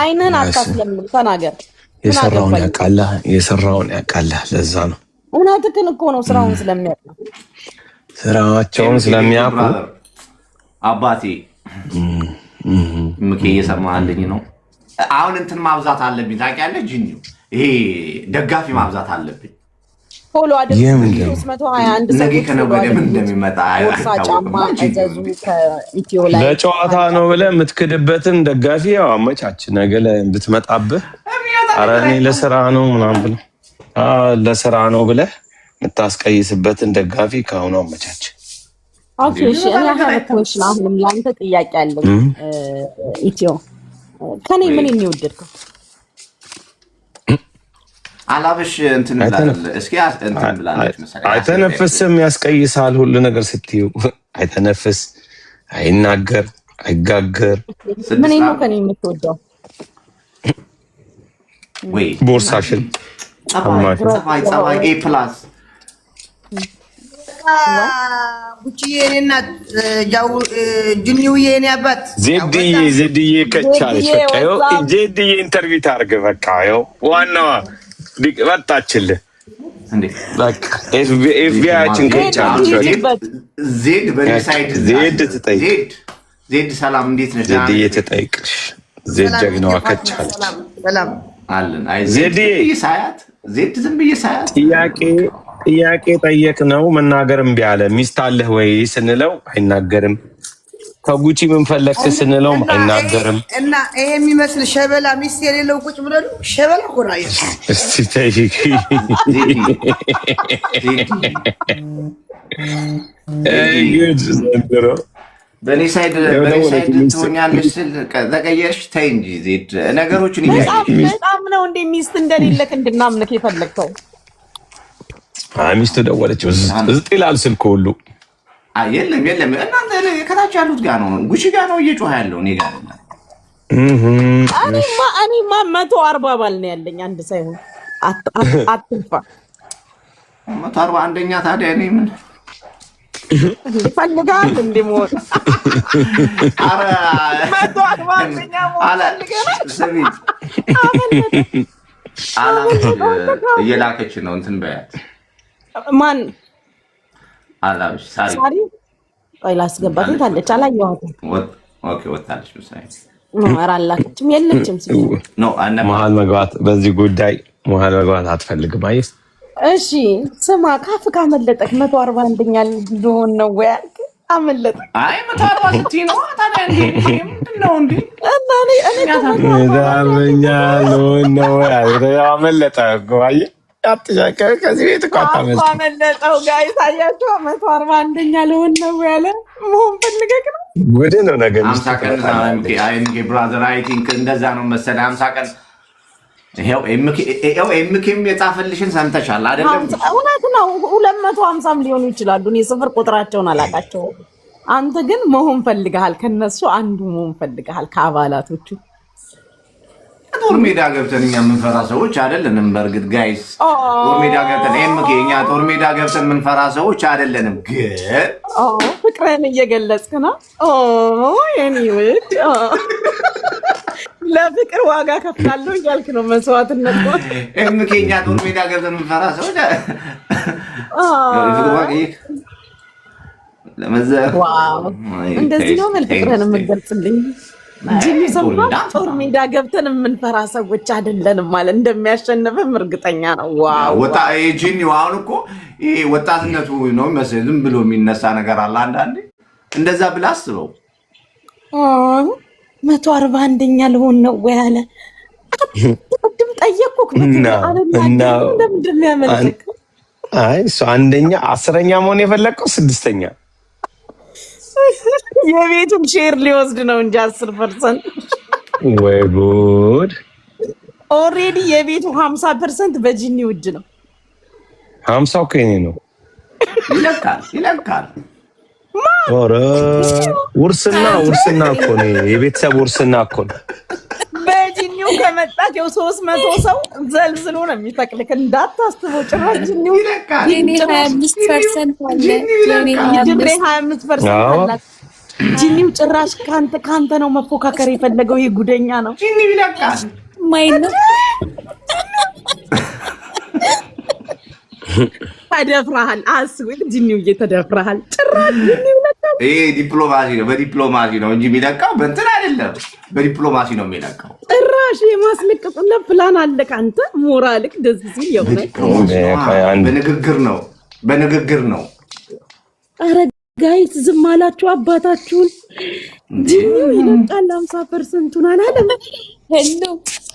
አይነን አታስለምም ተናገር የሰራውን ያቃላ ለዛ ነው እውነትህን እኮ ነው ስራውን ስለሚያውቁ ስራቸውን ስለሚያውቁ አባቴ ምኬ እየሰማልኝ ነው አሁን እንትን ማብዛት አለብኝ ታውቂያለሽ ጂኒው ይሄ ደጋፊ ማብዛት አለብኝ ፎሎ አድርጉ 321 ነገ ከነገ ምን እንደሚመጣ አይታወቅም ከኢትዮ ላይ ለጨዋታ ነው ብለህ የምትክድበትን ደጋፊ ያው አመቻች ነገ ላይ እንድትመጣብህ ኧረ እኔ ለስራ ነው ምናምን ብለህ ለስራ ነው ብለህ የምታስቀይስበትን ደጋፊ ከአሁኑ አመቻች ኦኬ እሺ እኔ ሀረኮሽ አሁንም ላንተ ጥያቄ አለኝ ኢትዮ ከኔ ምን የሚወደድከው አላበሽ እንትን ብላል እስኪ እንትን ብላለች መሰለኝ አይተነፍስም ያስቀይሳል ሁሉ ነገር ስትዩ አይተነፍስ አይናገር አይጋገር ምን ነው ከኔ የምትወደው ወይ ቦርሳሽን ጸባይ ኤ ፕላስ ቡቺዬና ጃው ጅኒውዬ የኔ አባት ዜድዬ ከቻለሽ በቃ ይኸው ዜድዬ ኢንተርቪው ታርግ በቃ ይኸው ዋናዋ ወጣችልህ እንዴ በቃ ኤፍቢአይችን ከቻለሽ ዜድ በሳይድ ዜድ ትጠይቅ ዜድ ሰላም እንዴት ነሽ ዜድዬ ትጠይቅሽ ዜድ ጀግናዋ ከቻለች ሰላም አለን አይ ዜድ ሳያት ዜድ ዝም ብዬ ሳያት ጥያቄ ጠየቅ ነው መናገር እምቢ አለ ሚስት አለህ ወይ ስንለው አይናገርም ከጉቺ ምን ፈለክ ስንለው አይናገርም እና ይሄ የሚመስል ሸበላ ሚስት የሌለው ቁጭ ብሎ ሸበላ ቆራይ እስቲ ተይክ ጉድ ዘንድሮ በኔ ሳይድ ትሆኛለሽ ስል ተቀየርሽ ተይ እንጂ ዜድ ነገሮችን በጣም ነው እንደ ሚስት እንደሌለክ እንድናምንክ የፈለግከው ሚስቱ ደወለች እዝጥ ይላል ስልክ ሁሉ የለም እናንተ ከታች ያሉት ጋር ነው ጉቺ ጋር ነው እየጮኸ ያለው እኔ ጋር ነው እኔማ 140 ባል ነው ያለኝ አንድ ሳይሆን አትልፋ 141ኛ ታዲያ እኔ ምን ፈልጋል እንደሞት አረ 141ኛ እየላከች ነው እንትን በያት ማን አላብሽ ሳሪ ቆይ ላስገባት ታለች አላየኋትም ኦኬ ወጣለች መሳይ ኧረ አላከችም የለችም ነው መሀል መግባት በዚህ ጉዳይ መሀል መግባት አትፈልግም አይስ እሺ ስማ ካፍካ መለጠክ 141ኛ ሊሆን ነው ወይ አመለጠ አይ 140 ነው ታዲያ ምንድነው እንዴ እኔ ዳርኛ ነው አመለጠ ጎይ አጥጃከ ከዚህ ቤት አመለጠው ጋይስ አያችሁ 141ኛ ሊሆን ነው ያለ ምን ፈልገክ ነው ወደ ነው ነገር 50 ቀን አይንጌ ብራዘር አይ ቲንክ እንደዛ ነው መሰለህ 50 ቀን ይሄው ኤምኬም የጻፈልሽን ሰምተሻል አይደለም እውነት ነው 250 ሊሆኑ ይችላሉ እኔ ስፍር ቁጥራቸውን አላቃቸውም አንተ ግን መሆን ፈልገሃል ከነሱ አንዱ መሆን ፈልገሃል ከአባላቶቹ ጦር ሜዳ ገብተን እኛ የምንፈራ ሰዎች አይደለንም በርግጥ ጋይስ ጦር ሜዳ ገብተን ኤምኬ እኛ ጦር ሜዳ ገብተን የምንፈራ ሰዎች አይደለንም ግን ፍቅርን እየገለጽክ ነው የኔ ውድ ለፍቅር ዋጋ ከፍላለሁ እያልክ ነው መስዋዕትነት ነው ኤምኬኛ ጦር ሜዳ ገብተን የምንፈራ ሰዎች ዋው እንደዚህ ነው ፍቅርን የምትገልጽልኝ ጦር ሜዳ ገብተን የምንፈራ ሰዎች አይደለንም ማለት እንደሚያሸንፍም እርግጠኛ ነው ዋው ወጣ ጂኒው አሁን እኮ ይሄ ወጣትነቱ ነው መሰለኝ ዝም ብሎ የሚነሳ ነገር አለ አንዳንዴ እንደዛ ብላ አስበው 141ኛ ልሆን ነው ወይ አለ ቅድም ጠየቅኩህ እንደምንድን ነው ያመልክ አይ እሱ አንደኛ 10ኛ መሆን የፈለከው 6ኛ የቤቱን ሼር ሊወስድ ነው እንጂ 10% ወይ ጉድ ኦሬዲ የቤቱ 50% በጂኒ እጅ ነው 50 ከኔ ነው ይለካል ኦረ ውርስና እኮ ነው የቤተሰብ ውርስና እኮ ነው በጂኒው ከመጣት የው 300 ሰው ዘልዝሎ ነው የሚፈቅልክ እንዳታስበው ጭራሽ ጂኒው የኔ 25% አለ የኔ 25% አለ ጂኒው ጭራሽ ካንተ ነው መፎካከር የፈለገው። ይሄ ጉደኛ ነው። ጂኒ ቢለቃ ማይን ነው ተደፍረሃል። አስቡት ጂኒው እየተደፍረሃል። ጭራሽ ጂኒው ለካ ይሄ ዲፕሎማሲ ነው፣ በዲፕሎማሲ ነው እንጂ የሚለቃው በእንትን አይደለም። በዲፕሎማሲ ነው የሚለቃው። ጭራሽ የማስለቀቁና ፕላን አለ ካንተ። ሞራልክ ደስ ሲል የሆነ በንግግር ነው። ኧረ ጋይስ ዝም አላችሁ አባታችሁን። ጂኒው ይለቃል 50%ቱን አላለም።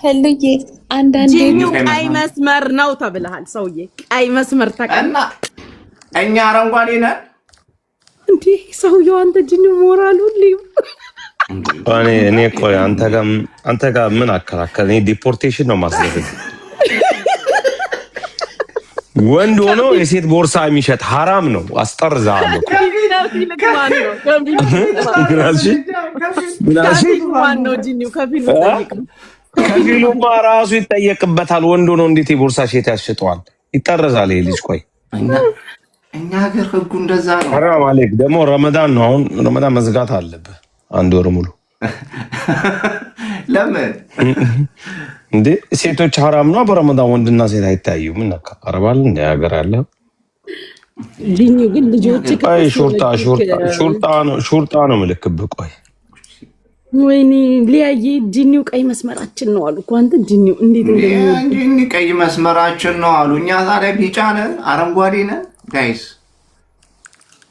ሄሉዬ አንዳንዴ ጂኒው ቀይ መስመር ነው ተብለሃል። ሰውዬ ቀይ መስመር እና እኛ አረንጓዴ ነን እንዴ? ሰውዬው አንተ ጂኒው ሞራሉ ልዩ እኔ ቆይ አንተ ጋር ምን አከራከረ? እኔ ዲፖርቴሽን ነው ማስደረግ። ወንድ ሆኖ የሴት ቦርሳ የሚሸጥ ሐራም ነው። አስጠርዛለሁ። ከፊሉማ ራሱ ይጠየቅበታል። ወንድ ሆኖ እንዴት የቦርሳ ሼት ያስሸጠዋል? ይጠረዛል ይሄ ልጅ። ቆይ እኛ ሀገር ህጉ እንደዛ ነው። ሐራም አለክ። ደግሞ ረመዳን ነው። አሁን ረመዳን መዝጋት አለብህ 1 ወር ሙሉ። ለምን እንዴ? ሴቶች ሐራም ነው በረመዳን። ወንድና ሴት አይታዩ። ምን አቀረባል እንደ ሀገር ያለ ጂኒው ግን ልጆች ቆይ ሹርጣ ነው ምልክብህ። ቆይ ወይኔ ሊያየ ጂኒው ቀይ መስመራችን ነው አሉ እኮ አንተ። ጂኒው እንዴት እንደሚወድ ቀይ መስመራችን ነው አሉ። እኛ ታዲያ ቢጫ ነን አረንጓዴ ነን ጋይስ።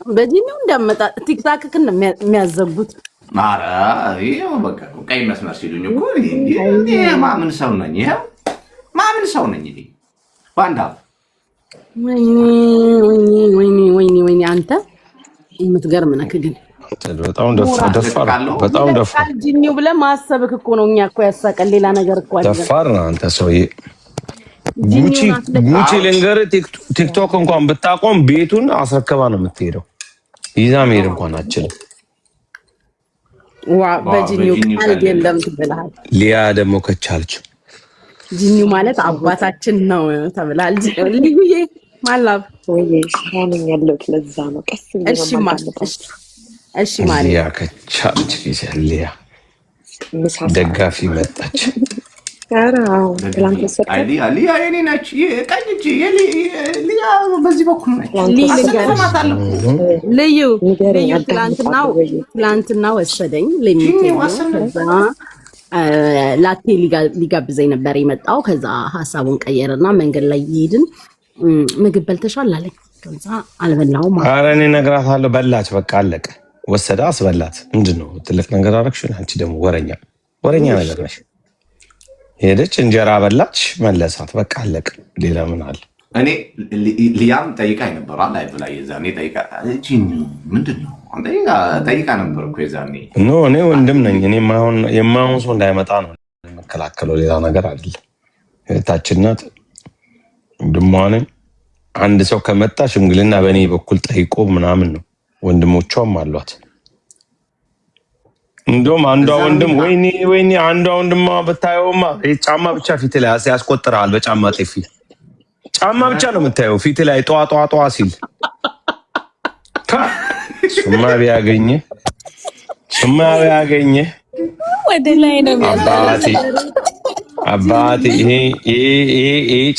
በጂኒው እንዳመጣ ቲክታክን የሚያዘጉት ማራ ይሄው በቃ ቀይ መስመር ሲሉኝ እኮ ማምን ሰው ነኝ። ይሄው ማምን ሰው ነኝ እኔ ባንዳ። ወይኔ አንተ የምትገርም ነህ ግን በጣም ደፋር ጂኒው ብለህ ማሰብክ እኮ ነው። እኛ እኮ ያሳቀን ሌላ ነገር እኮ አይደለም። ደፋር ነህ አንተ ሰውዬ። ጉቺ ልንገርህ፣ ቲክቶክ እንኳን ብታቆም ቤቱን አስረክባ ነው የምትሄደው። ይዛ መሄድ እንኳን አችልም። በጂኒው ቃል የለም ትብልሃል። ሊያ ደግሞ ከቻለች ጂኒው ማለት አባታችን ነው ተብላል። ልዩዬ ማላብ ወይ ሻነኝ ያለሁት ለዛ ነው። ቀስ እሺ ማለት ሊያ ከቻለች ሊያ ደጋፊ መጣች። አራው ትላንት ሰጠ ሊያ የኔ ነች። ቀኝ እጅ ሊያ በዚህ በኩል ነች። ልዩ ትላንትና ወሰደኝ ላቴ ሊጋብዘኝ ነበር የመጣው። ከዛ ሀሳቡን ቀየረና መንገድ ላይ ይሄድን ምግብ በልተሻል አለኝ። ከዛ አልበላሁም። ኧረ እኔ እነግራታለሁ። በላች፣ በቃ አለቀ። ወሰዳ አስበላት። ምንድን ነው ትልቅ ነገር አደረግሽ? አንቺ ደግሞ ወረኛ ነገር ነሽ። ሄደች እንጀራ በላች፣ መለሳት፣ በቃ አለቀ። ሌላ ምን አለ? እኔ ሊያም ጠይቃኝ ነበር ላይ ብላ የዛኔ ጠይቃ ምንድን ነው ጠይቃ ነበር እኮ የዛኔ። እኔ ወንድም ነኝ። እኔ የማይሆን ሰው እንዳይመጣ ነው የምከላከለው፣ ሌላ ነገር አይደለም። እህታችን ናት፣ ወንድሟ ነኝ። አንድ ሰው ከመጣ ሽምግልና በእኔ በኩል ጠይቆ ምናምን ነው። ወንድሞቿም አሏት። እንደውም አንዷ ወንድም ወይኔ አንዷ ወንድማ ብታየውማ ጫማ ብቻ ፊት ላይ ያስቆጥራል። በጫማ ጤፊ ጫማ ብቻ ነው የምታየው ፊት ላይ ጧ ሲል ሱማ ቢያገኘ ወደ ላይ ነው አባቴ። ይሄ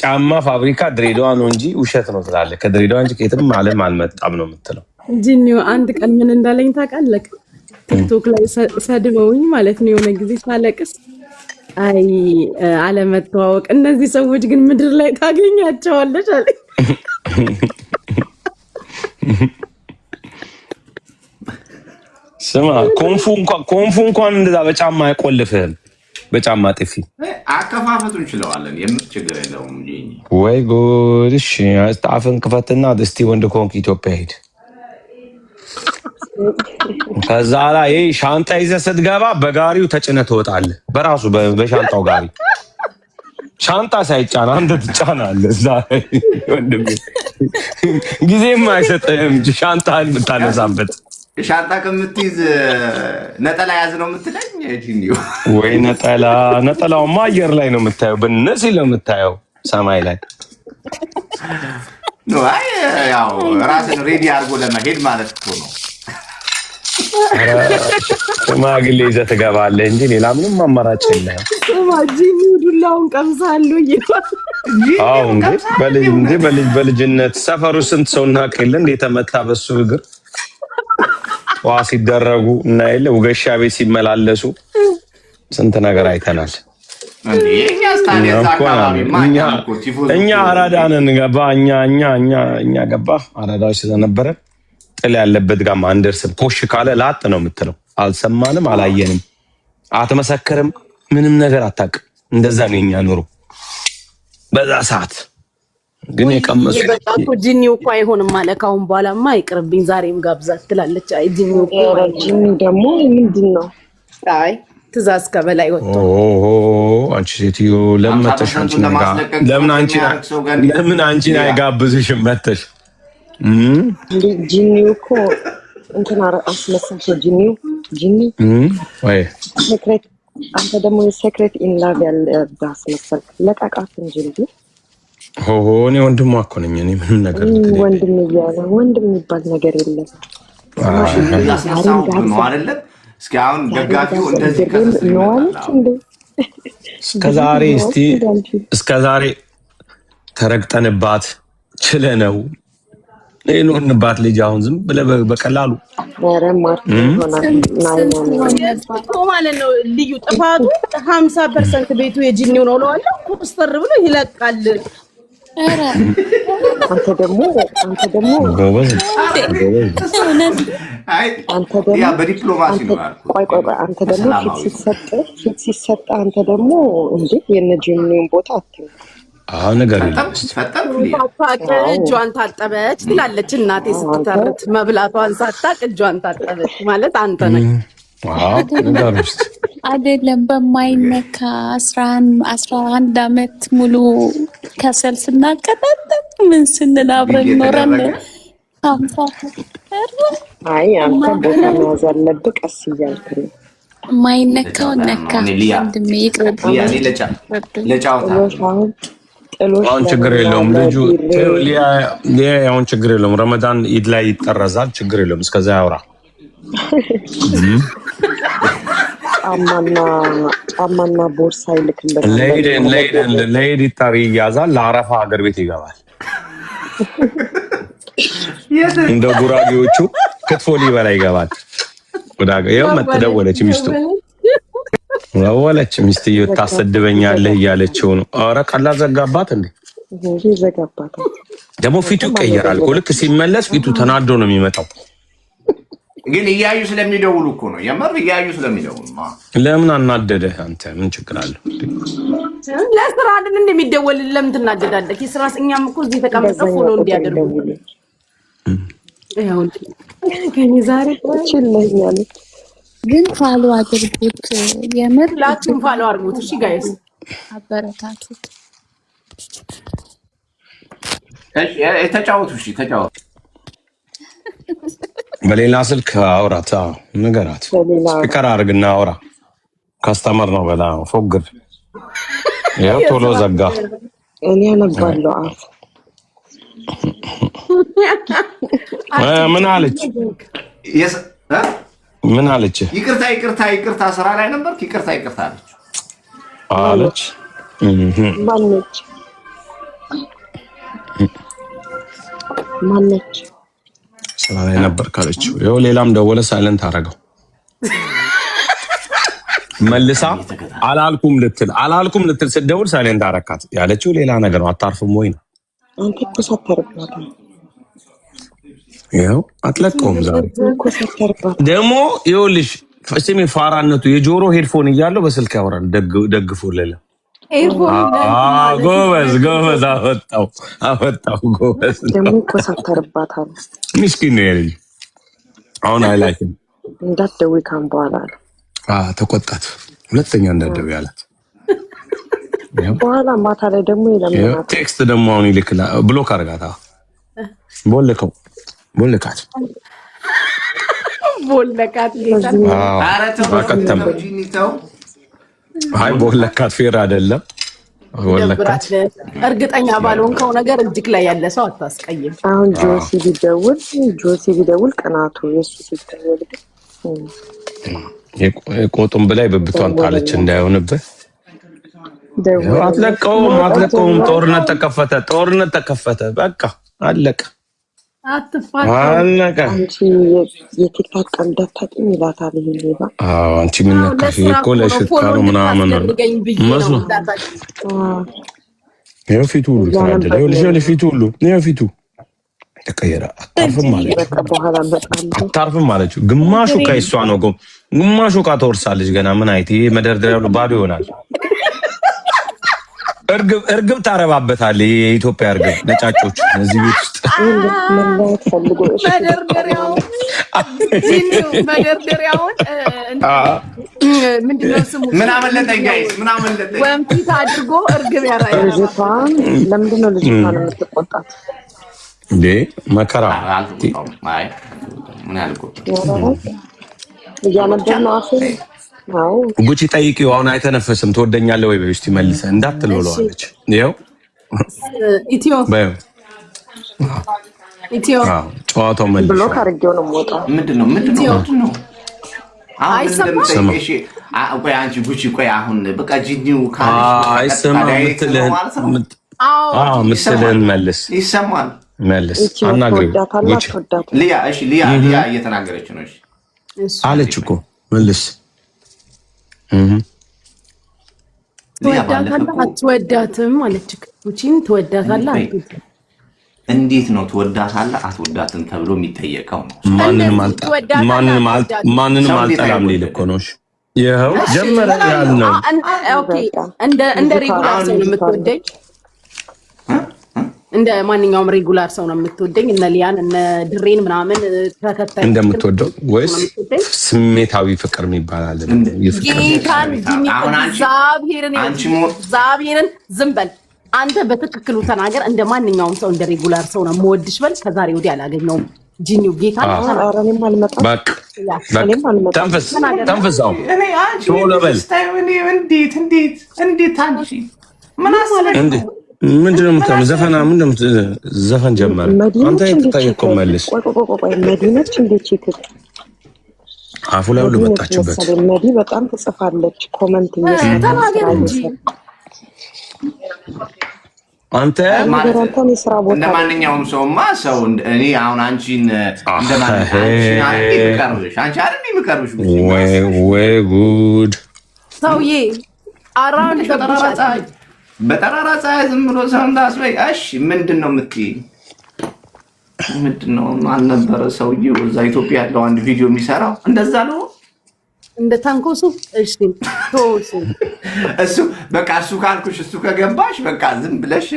ጫማ ፋብሪካ ድሬዳዋ ነው እንጂ ውሸት ነው ትላለህ። ከድሬዳዋ እንጂ ከየትም ዓለም አልመጣም ነው የምትለው። ጂኒው አንድ ቀን ምን እንዳለኝ ታውቃለህ? ቲክቶክ ላይ ሰድበውኝ ማለት ነው የሆነ ጊዜ ሳለቅስ፣ አይ አለመተዋወቅ፣ እነዚህ ሰዎች ግን ምድር ላይ ታገኛቸዋለች አለኝ። ስማ ኮንፉ እንኳን እንደዛ በጫማ አይቆልፍህም። በጫማ ጥፊ አከፋፈቱ እንችለዋለን። የምት ችግር የለውም። ወይ ጉድ! እሺ አፍን ክፈትና እስቲ ወንድ ኮንክ ኢትዮጵያ ሂድ። ከዛ ላይ ሻንጣ ይዘህ ስትገባ በጋሪው ተጭነህ ትወጣለህ። በራሱ በሻንጣው ጋሪ ሻንጣ ሳይጫን አንተ ትጫናለህ። እዛ ወንድሜ ጊዜም አይሰጥህም ሻንጣህን የምታነሳበት። ሻንጣ ከምትይዝ ነጠላ ያዝ ነው የምትለኝ? ወይ ነጠላውማ አየር ላይ ነው የምታየው፣ በነሲል ነው የምታየው ሰማይ ላይ። ያው ራስን ሬዲ አድርጎ ለመሄድ ማለት እኮ ነው። ሽማግሌ ይዘህ ትገባለህ እንጂ ሌላ ምንም አማራጭ የለህም። ጂኒ ዱላውን ቀምሳለሁ ይላል። አዎ እንዴ በልጅነት ሰፈሩ ስንት ሰው እናውቅ የለ እንዴ ተመታ በሱ እግር ዋ ሲደረጉ እና የለ ውገሻ ቤት ሲመላለሱ ስንት ነገር አይተናል። እኛ አራዳንን ገባ እኛ ገባ አራዳዎች ስለነበረ ጥል ያለበት ጋር አንደርስም። ኮሽ ካለ ላጥ ነው የምትለው። አልሰማንም፣ አላየንም፣ አትመሰክርም፣ ምንም ነገር አታውቅም። እንደዛ ነው የኛ ኑሮ በዛ ሰዓት። ግን የቀመሱ ጂኒው እኮ አይሆንም አለ። ካሁን በኋላማ አይቅርብኝ ዛሬም ጋብዛት ትላለች። አይ ጂኒው ደግሞ ምንድን ነው? አይ ትእዛዝ ከበላይ ወጥቶ አንቺ ሴትዮ ለምን መተሽ? ለምን አንቺን አይጋብዝሽም መተሽ? ጂኒው እኮ እንትን አስመሳሽ ጂኒው ወይ ሴክሬት። አንተ ደግሞ የሴክሬት ኢን ላቭ ያለብህ አስመሰልክ። ለቃቃት እንጂ እኔ ወንድሟ እኮ ነኝ። እኔ ምንም ነገር ወንድም እያለ ወንድም የሚባል ነገር የለም። እስኪ አሁን ደጋፊው እንደዚህ እስከዛሬ ተረግጠንባት ችለነው የኖርንባት ልጅ አሁን ዝም ብለህ በቀላሉ ማለት ነው። ልዩ ጥፋቱ 50% ቤቱ የጂኒው ነው እለዋለሁ። ኮስተር ብሎ ይለቃል። አንተ ደግሞ ፊት ሲሰጥ አንተ ደግሞ እንዴ የነ ጂኒውን ቦታ አትይም። ነገር እጇን ታጠበች ትላለች እናቴ ስትተርት። መብላቷን ሳታቅ እጇን ታጠበች ማለት አንተ ነህ አይደለም። በማይነካ 11 ዓመት ሙሉ ከሰል ስናቀጣጠል ምን ስንል አብረን ኖረን። አይ አንተ ቦታ መያዝ አለብህ። ቀስ እያልክ ነው። የማይነካው ነካ ወንድሜ ይቅርብኝ። አሁን ችግር የለውም ልጁ አሁን ችግር የለውም። ረመዳን ኢድ ላይ ይጠረዛል። ችግር የለውም። እስከዛ ያውራ። ጫማና ቦርሳ ይልክልናል። ለኢድ ይጠር ይያዛል። ለአረፋ ሀገር ቤት ይገባል። እንደ ጉራጌዎቹ ክትፎ ሊበላ ይገባል። ይኸው መተደወለች ሚስቱ ወለች ሚስትዮ ታሰድበኛለህ እያለችው ነው። ኧረ ቀላል ዘጋባት እንዴ! ዘጋባታል። ደግሞ ፊቱ ይቀየራል እኮ ልክ ሲመለስ ፊቱ ተናዶ ነው የሚመጣው። ግን እያዩ ስለሚደውሉ እኮ ነው የምር እያዩ ስለሚደውሉ። ለምን አናደደህ አንተ? ምን ችግር አለው? ለስራ አይደል እንደሚደወል ለምን ትናደዳለህ? የስራስ እኛም እኮ እዚህ ተቀምጠው ፎሎ እንዲያደርጉ ይሄው ከኔ ዛሬ ችለኛል። ግን ፋሎ አድርጉት። የምር ላችን ፋሎ አድርጉት። እሺ ጋይስ አበረታቱት። እሺ ተጫወቱ። እሺ ተጫወቱ። በሌላ ስልክ አውራት ንገራት። ስፒከር አድርግና አውራ። ካስተመር ነው በላ ፎግር። ያው ቶሎ ዘጋ። እኔ አነባለሁ። ምን አለች? ምን አለች? ይቅርታ ስራ ላይ ነበርክ። ይቅርታ አለች። ማነች? ስራ ላይ ነበር ካለችው ይኸው ሌላም ደወለ። ሳይለንት አደረገው። መልሳ አላልኩም ልትል ስትደውል ሳይለንት አደረካት። ያለችው ሌላ ነገር ነው። አታርፍም ወይ ነው አንተ እኮ ሰተርባት። ይኸው አትለቀውም። ዛሬ ደግሞ ይኸውልሽ ፈጽሜ ፋራነቱ የጆሮ ሄድፎን እያለው በስልክ ያወራል። ደግፎልለ ጎበዝ አወጣው ጎበዝ ደግሞ እኮ ሰተርባታል። ምስኪን ነው ልጅ። አሁን አይላክም። እንዳትደውይ ካም በኋላ ተቆጣት። ሁለተኛ እንዳትደውይ አላት። በኋላ ማታ ላይ ደግሞ ይለምናት። ቴክስት ደግሞ አሁን ይልክላ። ብሎክ አድርጋታ። ቦልካት አይ ቦለካት ፌር አይደለም። ቦለካት እርግጠኛ ባልሆንከው ነገር እጅግ ላይ ያለ ሰው አታስቀይም። አሁን ጆሲ ቢደውል ቅናቱ የሱ ሲደውል የቆጡን በላይ በብቷን ጣለች እንዳይሆንብህ። አትለቀውም። ጦርነት ተከፈተ። በቃ አለቀ። አለቀ። አንቺ የቲክቶክ ቀልድ አታውቂም ይላታል ይሄ ሌባ። አንቺ ምን ነካሽ እኮ ለሽታ ነው ምናምን መስሎ ይኸው ፊቱ ሁሉ ተናደደ። ይኸውልሽ ፊቱ ሁሉ ይኸው ፊቱ ተቀየረ። አታርፍም አለችው። ግማሹ ከእሷ ነው፣ ግማሹ ዕቃ ተወርሳለች። ገና ምን አይት ይሄ መደርደሪያው ባዶ ይሆናል። እርግብ ታረባበታል። የኢትዮጵያ እርግብ ነጫጮች እዚህ ቤት ውስጥ መደርደሪያውን ምንድነው ስሙ? ምን አመለጠኝ ጋይስ፣ ምን አመለጠኝ? ወንፊት አድርጎ እርግብ ያራያል። ልጅቷን ለምንድነው ልጅቷን የምትቆጣት እንዴ? መከራ ምን ያልኩ እያነበብን ነው አፍን ጉቺ ጠይቂው። አሁን አይተነፈስም። ትወደኛለህ ወይ በውስጥ መልሰህ እንዳትለውለዋለች። ይኸው ኢትዮ ጨዋታው መልሶ ብሎክ አድርጌው ነው የምወጣው። ምንድነው? ቆይ አንቺ ጉቺ ቆይ አሁን በቃ ጂኒው ምስልህን መልስ። ይሰማል። መልስ አናግሪው ጉቺ። ሊያ እየተናገረች ነው አለች እኮ መልስ። ትወዳታለህ አትወዳትም አለች። ጉቺን ትወዳታለህ? እንዴት ነው ትወዳታለህ አትወዳትም ተብሎ የሚጠየቀው? ነው ማንንም አልጠላም ሊል እኮ ነው። ይኸው ጀመረ ያልነው። እንደ ሬጉላር ሰው ነው የምትወደኝ? እንደ ማንኛውም ሬጉላር ሰው ነው የምትወደኝ? እነ ሊያን እነ ድሬን ምናምን ተከታይ እንደምትወደው ወይስ ስሜታዊ ፍቅር የሚባል አለ? እግዚአብሔርን ዝም በል አንተ፣ በትክክሉ ተናገር። እንደ ማንኛውም ሰው እንደ ሬጉላር ሰው ነው የምወድሽ በል። ከዛሬ ወዲህ አላገኘውም። ጂኒው ጌታ ተንፍስ። ምንድነው የምታምር? ዘፈን ጀመረ። አንተ የተጠየቀው መልስ። መዲነች እንዴት ይክል አፉ ላይ ሁሉ መጣችበት። መዲ በጣም ትጽፋለች ኮመንት ተናገር እንጂ አንተ እንደ ማንኛውም ሰውማ ሰው እኔ አሁን አንቺን ወይ ጉድ ሰውዬ አራውንድ በጠራራ ፀሐይ ዝም ብሎ ሰው እንዳስበይ። እሺ ምንድን ነው የምትይኝ? ምንድን ነው አልነበረ ሰውዬው እዛ ኢትዮጵያ ያለው አንድ ቪዲዮ የሚሰራው እንደዛ ነው እንደ ታንኮሱ። እሺ ቶሱ እሱ በቃ እሱ ካልኩሽ እሱ ከገባሽ በቃ ዝም ብለሽ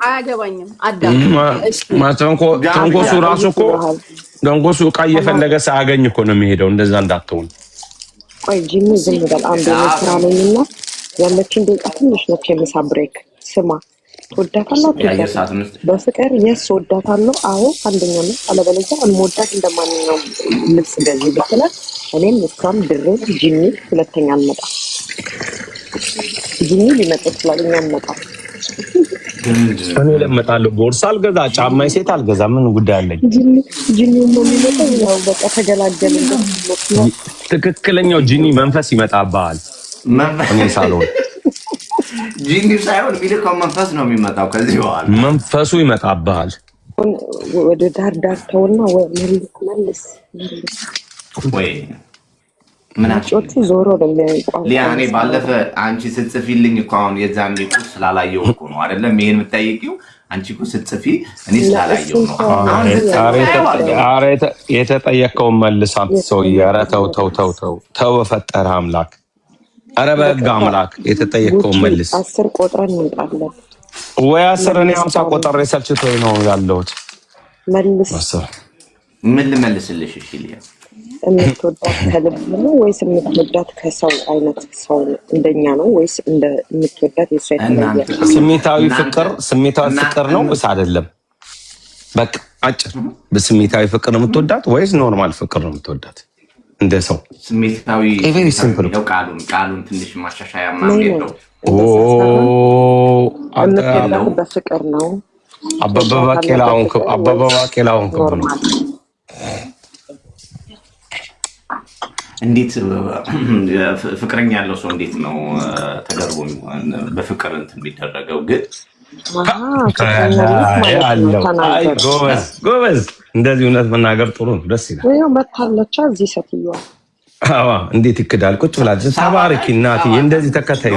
አያገባኝም። አዳም ታንኮሱ ራሱ እኮ ታንኮሱ ዕቃ እየፈለገ ሳያገኝ እኮ ነው የሚሄደው። እንደዛ እንዳትሆን። ቆይ ጂሚ ዝም ብለህ አንድ ስራ ነኝና ያለችን ደቂቃ ትንሽ ነች። የምሳ ብሬክ ስማ። ትወዳታለህ? በፍቅር የስ ወዳታለሁ። አዎ አንደኛ ነው። አለበለዚያ አልወዳት እንደማንኛውም ልብስ ገዢ ብትላት እኔም እሷም ድሬን ጂኒ ሁለተኛ አልመጣም። ጂኒ ሊመጣ ይችላል፣ እኛ አንመጣም። እኔ ለመጣለሁ። ቦርሳ አልገዛ፣ ጫማ ሴት አልገዛ። ምን ጉዳይ አለኝ? ጂኒ ነው የሚመጣው። ያው በቃ ተገላገልን። ትክክለኛው ጂኒ መንፈስ ይመጣብሃል። እኔ ሳልሆን ጂኒ ሳይሆን የሚልከው መንፈስ ነው የሚመጣው። ከዚህ በኋላ መንፈሱ ይመጣብሃል። ወደ ዳር ተውና መልስ ወይ ምናቸው ዞሮ ነው ሊያኔ ባለፈ አንቺ ስትጽፊልኝ እኮ አሁን የዛን ሊቁ ስላላየው እኮ ነው አይደለም ይሄን የምትጠይቂው። አንቺ እኮ ስትጽፊ እኔ ስላላየው ነው። አረ የተጠየቀውን መልስ አንተ ሰውዬ። ኧረ ተው በፈጠረ አምላክ። ኧረ በሕግ አምላክ የተጠየቀውን መልስ። 10 ቆጥረን እንጣለን ወይ 10 እኔ 50 ቆጥሬ ሰልችቶኝ ነው ያለሁት። መልስ ምን ልመልስልሽ? እሺ ሊያ የምትወዳት ከልብ ነው ወይስ የምትወዳት ከሰው አይነት ሰው እንደኛ ነው ወይስ እንደ የምትወዳት የሷ የተለየ ስሜታዊ ፍቅር ነው ወይስ አይደለም? በቃ አጭር። በስሜታዊ ፍቅር ነው የምትወዳት ወይስ ኖርማል ፍቅር ነው የምትወዳት? እንደ ሰው ስሜታዊ ነው። ቃሉን ትንሽ ማሻሻያ ምናምን የለው። በፍቅር ነው። አበበ ባቄላውን ክብ ነው። እንዴት ፍቅረኛ ያለው ሰው እንዴት ነው ተደርቦ በፍቅር እንትን የሚደረገው? ግን ጎበዝ፣ እንደዚህ እውነት መናገር ጥሩ ነው፣ ደስ ይላል። መታለቻ እዚህ ሴትዮዋ እንዴት ይክዳል? ቁጭ ብላለች። ተባረኪ እናቴ፣ እንደዚህ ተከታዩ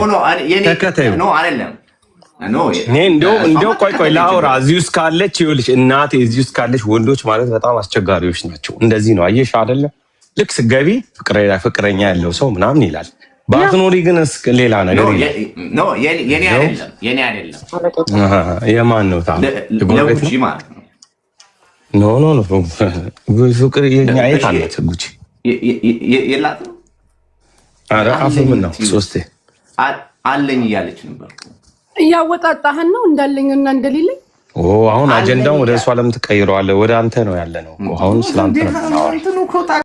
አይደለም። እንደው ቆይ ላውራ። እዚህ ውስጥ ካለች ይኸውልሽ እናቴ፣ እዚህ ውስጥ ካለች ወንዶች ማለት በጣም አስቸጋሪዎች ናቸው። እንደዚህ ነው አየሽ አይደለ? ልክ ስገቢ ፍቅረኛ ያለው ሰው ምናምን ይላል። ባትኖሪ ግን ሌላ ነገር የማን ነው ፍቅር? የኛ የት አለት ጉቺ የላትም። ኧረ አፍ ምን ነው ሶስቴ አለኝ እያለች ነበር። እያወጣጣህን ነው እንዳለኝና እንደሌለኝ። አሁን አጀንዳውን ወደ እሷ ለምን ትቀይረዋለህ? ወደ አንተ ነው ያለ ነው አሁን ስላንተ ነው።